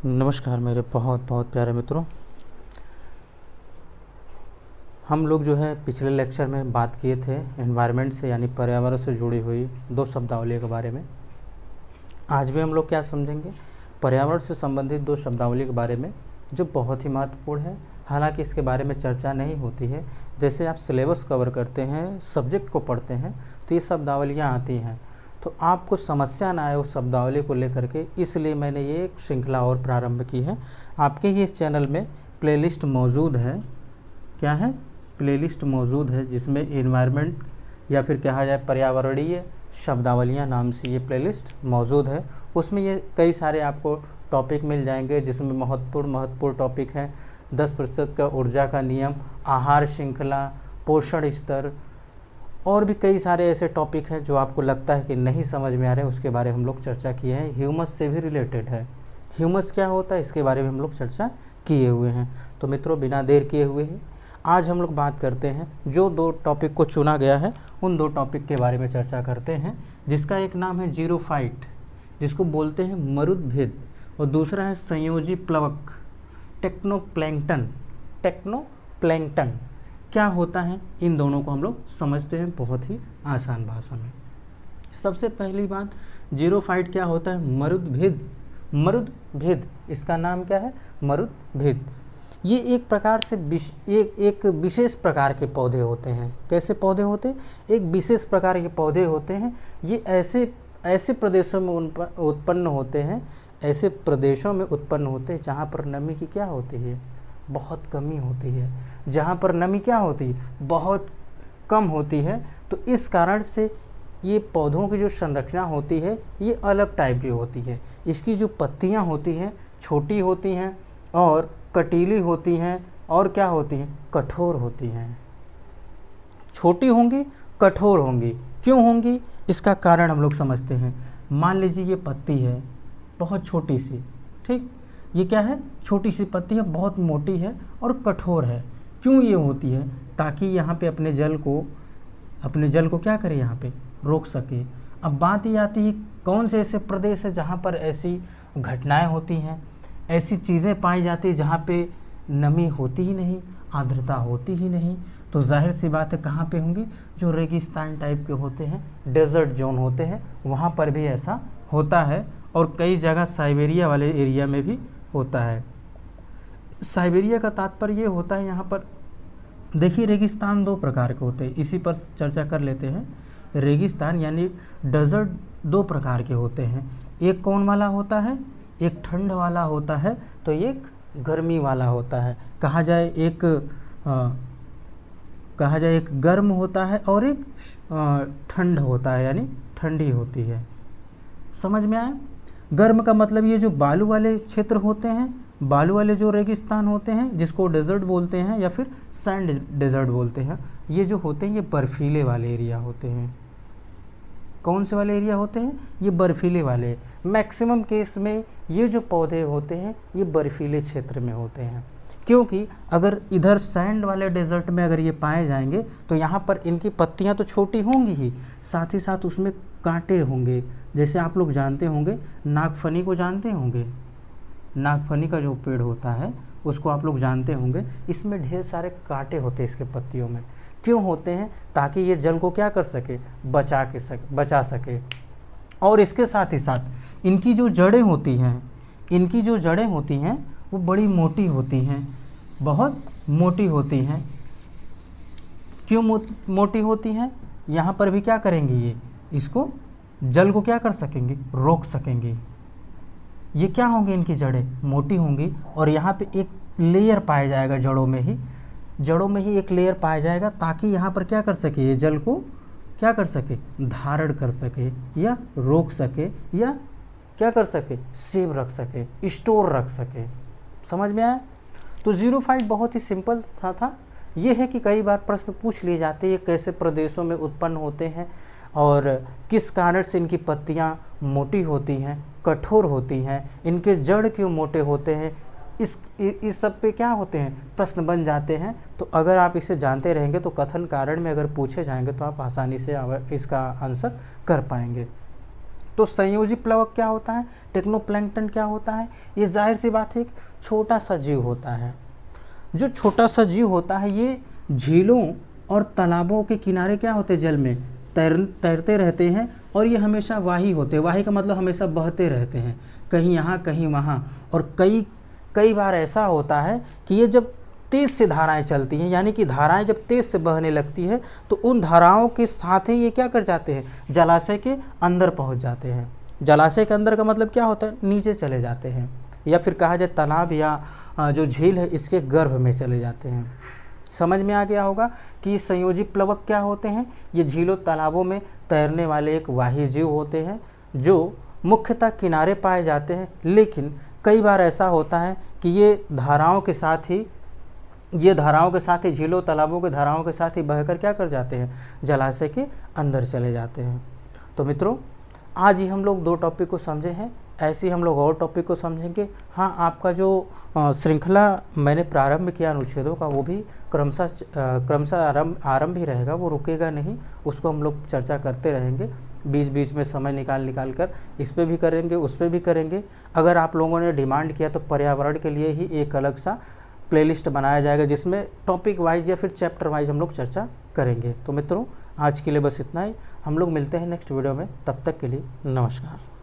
नमस्कार मेरे बहुत बहुत प्यारे मित्रों। हम लोग जो है पिछले लेक्चर में बात किए थे एनवायरनमेंट से यानी पर्यावरण से जुड़ी हुई दो शब्दावली के बारे में। आज भी हम लोग क्या समझेंगे, पर्यावरण से संबंधित दो शब्दावली के बारे में जो बहुत ही महत्वपूर्ण है। हालांकि इसके बारे में चर्चा नहीं होती है। जैसे आप सिलेबस कवर करते हैं, सब्जेक्ट को पढ़ते हैं तो ये शब्दावलियाँ आती हैं, तो आपको समस्या ना आए उस शब्दावली को लेकर के, इसलिए मैंने ये एक श्रृंखला और प्रारंभ की है। आपके ही इस चैनल में प्लेलिस्ट मौजूद है। क्या है? प्लेलिस्ट मौजूद है जिसमें एनवायरनमेंट या फिर कहा जाए पर्यावरणीय शब्दावलियाँ नाम से ये प्लेलिस्ट मौजूद है। उसमें ये कई सारे आपको टॉपिक मिल जाएंगे जिसमें महत्वपूर्ण टॉपिक हैं 10% का ऊर्जा का नियम, आहार श्रृंखला, पोषण स्तर और भी कई सारे ऐसे टॉपिक हैं जो आपको लगता है कि नहीं समझ में आ रहे हैं, उसके बारे में हम लोग चर्चा किए हैं। ह्यूमस से भी रिलेटेड है। ह्यूमस क्या होता है इसके बारे में हम लोग चर्चा किए हुए हैं। तो मित्रों, बिना देर किए हुए ही आज हम लोग बात करते हैं, जो दो टॉपिक को चुना गया है उन दो टॉपिक के बारे में चर्चा करते हैं, जिसका एक नाम है जीरोफाइट जिसको बोलते हैं मरुद्भिद, और दूसरा है संयोजी प्लवक टेक्नोप्लैंक्टन। क्या होता है, इन दोनों को हम लोग समझते हैं बहुत ही आसान भाषा में। सबसे पहली बात, जीरोफाइट क्या होता है? मरुद्भिद, इसका नाम क्या है? मरुद्भिद। ये एक प्रकार से एक विशेष प्रकार के पौधे होते हैं। कैसे पौधे होते हैं? एक विशेष प्रकार के पौधे होते हैं। ये ऐसे प्रदेशों में उत्पन्न होते हैं, ऐसे प्रदेशों में उत्पन्न होते हैं जहाँ पर नमी की क्या होती है? बहुत कमी होती है। जहाँ पर नमी क्या होती है? बहुत कम होती है। तो इस कारण से ये पौधों की जो संरचना होती है ये अलग टाइप की होती है। इसकी जो पत्तियाँ होती हैं छोटी होती हैं और कटीली होती हैं, और क्या होती हैं? कठोर होती हैं। छोटी होंगी, कठोर होंगी। क्यों होंगी? इसका कारण हम लोग समझते हैं। मान लीजिए ये पत्ती है बहुत छोटी सी, ठीक, ये क्या है? छोटी सी पत्ती है, बहुत मोटी है और कठोर है। क्यों ये होती है? ताकि यहाँ पे अपने जल को क्या करे? यहाँ पे रोक सके। अब बात ये आती है, कौन से ऐसे प्रदेश है जहाँ पर ऐसी घटनाएं होती हैं, ऐसी चीज़ें पाई जाती है जहाँ पे नमी होती ही नहीं, आर्द्रता होती ही नहीं। तो जाहिर सी बात है कहाँ पे होंगी? जो रेगिस्तान टाइप के होते हैं, डेजर्ट जोन होते हैं, वहाँ पर भी ऐसा होता है। और कई जगह साइबेरिया वाले एरिया में भी होता है। साइबेरिया का तात्पर्य ये होता है, यहाँ पर देखिए रेगिस्तान दो प्रकार के होते हैं, इसी पर चर्चा कर लेते हैं। रेगिस्तान यानी डेजर्ट दो प्रकार के होते हैं। एक कौन वाला होता है? एक ठंड वाला होता है, तो एक गर्मी वाला होता है। कहा जाए एक गर्म होता है और एक ठंड होता है, यानी ठंडी होती है। समझ में आया? गर्म का मतलब ये जो बालू वाले क्षेत्र होते हैं, बालू वाले जो रेगिस्तान होते हैं जिसको डेजर्ट बोलते हैं या फिर सैंड डेजर्ट बोलते हैं, ये जो होते हैं ये बर्फीले वाले एरिया होते हैं। कौन से वाले एरिया होते हैं? ये बर्फीले वाले। मैक्सिमम केस में ये जो पौधे होते हैं ये बर्फीले क्षेत्र में होते हैं, क्योंकि अगर इधर सैंड वाले डेजर्ट में अगर ये पाए जाएंगे तो यहाँ पर इनकी पत्तियाँ तो छोटी होंगी ही, साथ ही साथ उसमें कांटे होंगे। जैसे आप लोग जानते होंगे, नागफनी को जानते होंगे, नागफनी का जो पेड़ होता है उसको आप लोग जानते होंगे। इसमें ढेर सारे कांटे होते हैं इसके पत्तियों में। क्यों होते हैं? ताकि ये जल को क्या कर सके? बचा सके। और इसके साथ ही साथ इनकी जो जड़ें होती हैं वो बड़ी मोटी होती हैं, बहुत मोटी होती हैं। क्यों मोटी होती हैं? यहाँ पर भी क्या करेंगे? ये इसको जल को क्या कर सकेंगे? रोक सकेंगे। ये क्या होंगी? इनकी जड़ें मोटी होंगी और यहाँ पे एक लेयर पाया जाएगा, जड़ों में ही एक लेयर पाया जाएगा, ताकि यहाँ पर क्या कर सके? ये जल को क्या कर सके? धारण कर सके या रोक सके या क्या कर सके? सेव रख सके, स्टोर रख सके। समझ में आया? तो जीरोफाइट बहुत ही सिंपल सा था। ये है कि कई बार प्रश्न पूछ लिए जाते हैं, कैसे प्रदेशों में उत्पन्न होते हैं और किस कारण से इनकी पत्तियाँ मोटी होती हैं, कठोर होती हैं, इनके जड़ क्यों मोटे होते हैं, इस सब पे क्या होते हैं? प्रश्न बन जाते हैं। तो अगर आप इसे जानते रहेंगे तो कथन कारण में अगर पूछे जाएंगे तो आप आसानी से इसका आंसर कर पाएंगे। तो संयोजी प्लवक क्या होता है, टेक्नोप्लैंक्टन क्या होता है, ये जाहिर सी बात है एक छोटा सा जीव होता है। जो छोटा सा जीव होता है ये झीलों और तालाबों के किनारे क्या होते हैं, जल में तैरते रहते हैं, और ये हमेशा वाही होते हैं। वाही का मतलब हमेशा बहते रहते हैं, कहीं यहाँ कहीं वहाँ। और कई बार ऐसा होता है कि ये जब तेज़ से धाराएं चलती हैं, यानी कि धाराएं जब तेज़ से बहने लगती है तो उन धाराओं के साथ ही ये क्या कर जाते हैं, जलाशय के अंदर पहुंच जाते हैं। जलाशय के अंदर का मतलब क्या होता है, नीचे चले जाते हैं, या फिर कहा जाए तालाब या जो झील है इसके गर्भ में चले जाते हैं। समझ में आ गया होगा कि संयोजी प्लवक क्या होते हैं। ये झीलों तालाबों में तैरने वाले एक वाही जीव होते हैं जो मुख्यतः किनारे पाए जाते हैं, लेकिन कई बार ऐसा होता है कि ये धाराओं के साथ ही झीलों तालाबों के धाराओं के साथ ही बहकर क्या कर जाते हैं, जलाशय के अंदर चले जाते हैं। तो मित्रों आज ही हम लोग 2 टॉपिक को समझे हैं, ऐसे ही हम लोग और टॉपिक को समझेंगे। हाँ, आपका जो श्रृंखला मैंने प्रारंभ किया अनुच्छेदों का, वो भी क्रमशः आरंभ ही रहेगा, वो रुकेगा नहीं, उसको हम लोग चर्चा करते रहेंगे। बीच बीच में समय निकाल कर इस पे भी करेंगे, उस पे भी करेंगे। अगर आप लोगों ने डिमांड किया तो पर्यावरण के लिए ही एक अलग सा प्लेलिस्ट बनाया जाएगा जिसमें टॉपिक वाइज या फिर चैप्टर वाइज हम लोग चर्चा करेंगे। तो मित्रों आज के लिए बस इतना ही, हम लोग मिलते हैं नेक्स्ट वीडियो में, तब तक के लिए नमस्कार।